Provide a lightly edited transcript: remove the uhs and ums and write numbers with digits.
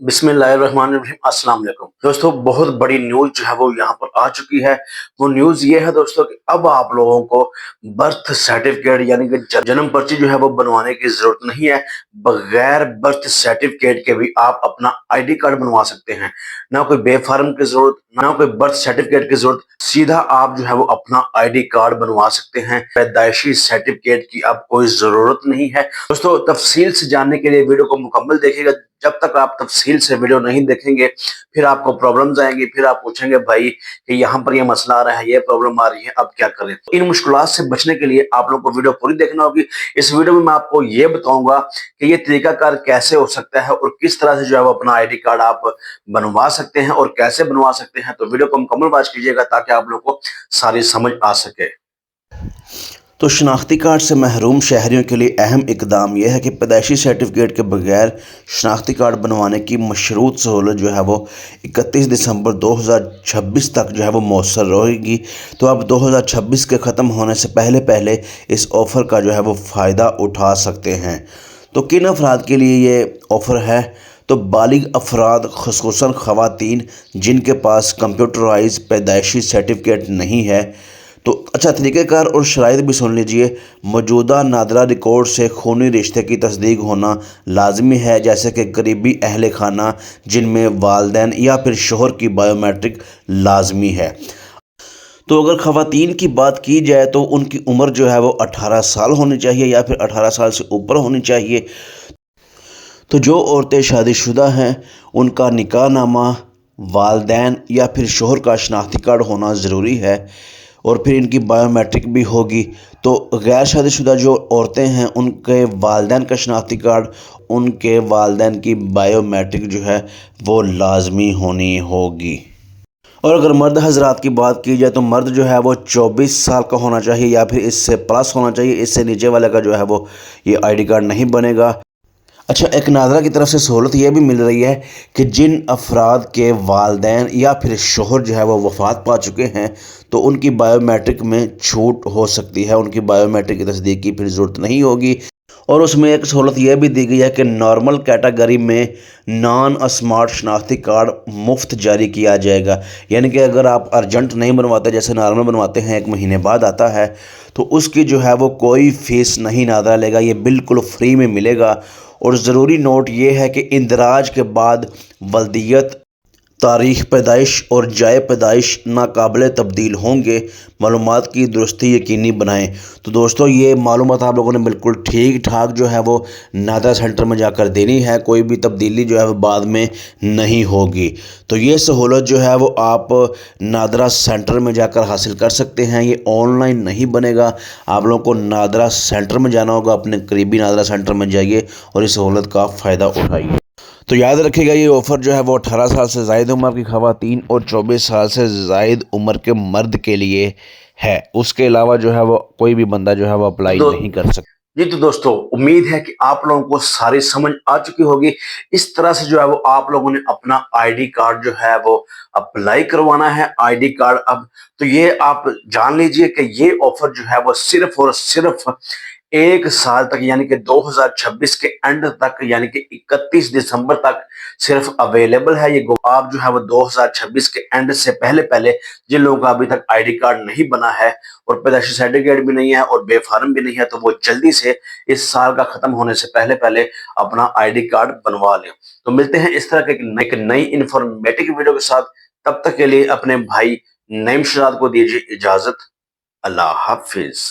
बिस्मिल्लाहिर्रहमानिर्रहीम। अस्सलाम वालेकुम दोस्तों, बहुत बड़ी न्यूज जो है वो यहाँ पर आ चुकी है। वो न्यूज ये है दोस्तों कि अब आप लोगों को बर्थ सर्टिफिकेट यानी कि जन्म पर्ची जो है वो बनवाने की जरूरत नहीं है। बगैर बर्थ सर्टिफिकेट के भी आप अपना आईडी कार्ड बनवा सकते हैं। ना कोई बे फार्म की जरूरत, ना कोई बर्थ सर्टिफिकेट की जरूरत, सीधा आप जो है वो अपना आईडी कार्ड बनवा सकते हैं। पैदाइशी सर्टिफिकेट की अब कोई जरूरत नहीं है। दोस्तों, तफसील से जानने के लिए वीडियो को मुकम्मल देखिएगा। जब तक आप तफसील से वीडियो नहीं देखेंगे फिर आपको प्रॉब्लम्स आएंगी, फिर आप पूछेंगे भाई कि यहाँ पर ये मसला आ रहा है, ये प्रॉब्लम आ रही है, अब क्या करें। तो इन मुश्किलात से बचने के लिए आप लोगों को वीडियो पूरी देखना होगी। इस वीडियो में मैं आपको ये बताऊंगा कि ये तरीकाकार कैसे हो सकता है और किस तरह से जो है वो अपना आईडी कार्ड आप बनवा सकते हैं और कैसे बनवा सकते हैं। तो वीडियो को मुकम्मल वॉच कीजिएगा ताकि आप लोगों को सारी समझ आ सके। तो शनाख्ती कार्ड से महरूम शहरियों के लिए अहम इकदाम यह है कि पैदाइशी सर्टिफिकेट के बगैर शनाख्ती कार्ड बनवाने की मशरूत सहूलत जो है वो 31 दिसंबर 2026 तक जो है वो मौसर रहेगी। तो अब 2026 के ख़त्म होने से पहले पहले इस ऑफ़र का जो है वो फ़ायदा उठा सकते हैं। तो किन अफराद के लिए ये ऑफ़र है? तो बालिग अफराद ख़ुसूसन ख़वातीन जिनके पास कंप्यूटराइज पैदाइशी सर्टिफिकेट नहीं है। तो अच्छा, तरीक़ेकार और शराइत भी सुन लीजिए। मौजूदा नादरा रिकॉर्ड से खूनी रिश्ते की तस्दीक होना लाजमी है, जैसे कि करीबी अहल खाना जिनमें वालदैन या फिर शोहर की बायोमेट्रिक लाजमी है। तो अगर ख़वातीन की बात की जाए तो उनकी उम्र जो है वो 18 साल होनी चाहिए या फिर 18 साल से ऊपर होनी चाहिए। तो जो औरतें शादीशुदा हैं उनका निकाह नामा, वालदैन या फिर शोहर का शनाख्ती कार्ड होना ज़रूरी है और फिर इनकी बायोमेट्रिक भी होगी। तो गैर शादीशुदा जो औरतें हैं उनके वालदैन का शनाख्ती कार्ड, उनके वालदैन की बायोमेट्रिक जो है वो लाजमी होनी होगी। और अगर मर्द हजरात की बात की जाए तो मर्द जो है वो 24 साल का होना चाहिए या फिर इससे प्लस होना चाहिए। इससे नीचे वाले का जो है वो ये आईडी कार्ड नहीं बनेगा। अच्छा, एक नादरा की तरफ से सहूलत यह भी मिल रही है कि जिन अफराद के वालदैन या फिर शोहर जो है वो वफ़ात पा चुके हैं तो उनकी बायोमेट्रिक में छूट हो सकती है, उनकी बायोमेट्रिक की तस्दीक की फिर ज़रूरत नहीं होगी। और उसमें एक सहूलत यह भी दी गई है कि नॉर्मल कैटेगरी में नॉन स्मार्ट शनाख्ती कार्ड मुफ्त जारी किया जाएगा। यानी कि अगर आप अर्जेंट नहीं बनवाते, जैसे नॉर्मल बनवाते हैं 1 महीने बाद आता है, तो उसकी जो है वो कोई फ़ीस नहीं नादरा लेगा, ये बिल्कुल फ्री में मिलेगा। और ज़रूरी नोट ये है कि इंदराज के बाद वल्दियत, तारीख़ पैदाइश और जाए पैदाइश नाकाबिल तब्दील होंगे। मालूमात की दुरुस्ती यकीनी बनाएं। तो दोस्तों, ये मालूमात आप लोगों ने बिल्कुल ठीक ठाक जो है वो नादरा सेंटर में जाकर देनी है, कोई भी तब्दीली जो है वो बाद में नहीं होगी। तो ये सहूलत जो है वो आप नादरा सेंटर में जाकर हासिल कर सकते हैं, ये ऑनलाइन नहीं बनेगा। आप लोगों को नादरा सेंटर में जाना होगा, अपने करीबी नादरा सेंटर में जाइए और इस सहूलत का फ़ायदा उठाइए। तो याद रखिएगा, ये ऑफ़र जो है वो 18 साल से ज़ायद उम्र की ख़वातीन और 24 साल से ज़ायद उम्र के मर्द के लिए है। उसके अलावा जो है वो कोई भी बंदा जो है वो अप्लाई नहीं कर सकता। जी तो दोस्तों, उम्मीद है कि आप लोगों को सारी समझ आ चुकी होगी। इस तरह से जो है वो आप लोगों ने अपना आईडी कार्ड जो है वो अप्लाई करवाना है। आईडी कार्ड अब तो ये आप जान लीजिए कि ये ऑफर जो है वो सिर्फ और सिर्फ 1 साल तक यानी कि 2026 के एंड तक यानी कि 31 दिसंबर तक सिर्फ अवेलेबल है। ये आप जो है वो 2026 के एंड से पहले पहले जिन लोगों का अभी तक आईडी कार्ड नहीं बना है और पैदाइशी सर्टिफिकेट भी नहीं है और बेफार्म भी नहीं है, तो वो जल्दी से इस साल का खत्म होने से पहले पहले अपना आईडी कार्ड बनवा लें। तो मिलते हैं इस तरह के एक नई इंफॉर्मेटिव वीडियो के साथ। तब तक के लिए अपने भाई नईम शहजाद को दीजिए इजाजत। अल्लाह हाफिज।